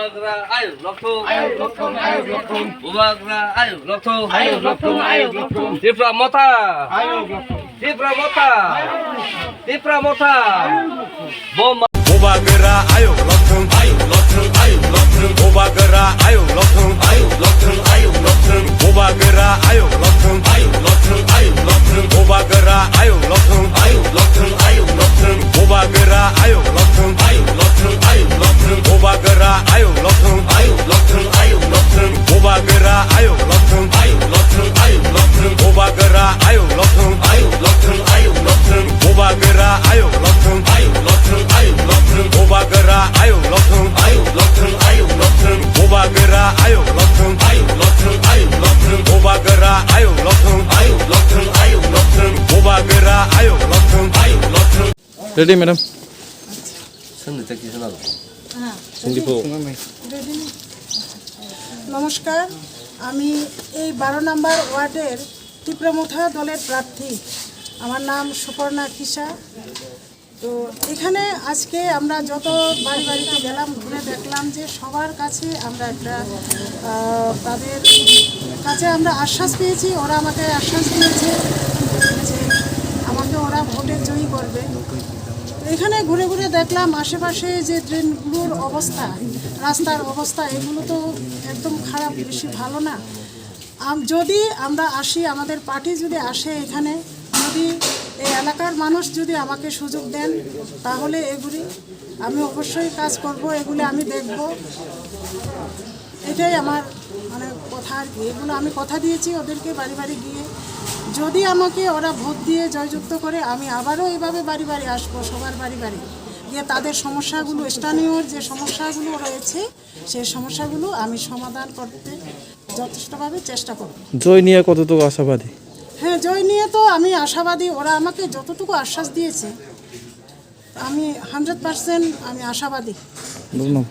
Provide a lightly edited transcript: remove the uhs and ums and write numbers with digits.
Bubagra ayo lokthong Bubagra ayo lokthong Dipra mota Bom Bubagra ayo lokthong Bubagra ayo lokthong Bubagra ayo lokthong Bubagra ayo lokthong Bubagra ayo lokthong Bubagra ayo lokthong Bubagra ayo lokthong Bubagra ayo lokthong Bubagra ayo lokthong Bubagra ayo lokthong Bubagra ayo lokthong Bubagra ayo lokthong Bubagra ayo lokthong ready madam নমস্কার, আমি এই 12 নম্বর ওয়ার্ডের টিপ্রামথা দলের প্রার্থী। আমার নাম সুপর্ণা কিসা। তো এখানে আজকে আমরা যত বাড়িতে গেলাম, ঘুরে দেখলাম যে সবার কাছে আমরা একটা তাদের কাছে আমরা আশ্বাস পেয়েছি। ওরা আমাকে আশ্বাস দিয়েছে যে আমাকে ওরা ভোটে জয়ী করবে। এখানে ঘুরে ঘুরে দেখলাম আশেপাশে যে ড্রেনগুলোর অবস্থা, রাস্তার অবস্থা, এগুলো তো একদম খারাপ, বেশি ভালো না। যদি আমরা আসি, আমাদের পার্টি যদি আসে এখানে, যদি এই এলাকার মানুষ যদি আমাকে সুযোগ দেন, তাহলে এগুলি আমি অবশ্যই কাজ করব, এগুলি আমি দেখব। এটাই আমার কথা আর কি। এগুলো আমি কথা দিয়েছি ওদেরকে বাড়ি গিয়ে, যদি আমাকে ওরা ভোট দিয়ে জয়যুক্ত করে, আমি আবারও এইভাবে বাড়ি আসবো, সবার বাড়ি গিয়ে তাদের সমস্যাগুলো, স্থানীয় যে সমস্যাগুলো রয়েছে, সেই সমস্যাগুলো আমি সমাধান করতে যথেষ্টভাবে চেষ্টা করব। জয় নিয়ে কতটুকু আশাবাদী? হ্যাঁ, জয় নিয়ে তো আমি আশাবাদী। ওরা আমাকে যতটুকু আশ্বাস দিয়েছে, আমি 100% আমি আশাবাদী। ধন্যবাদ।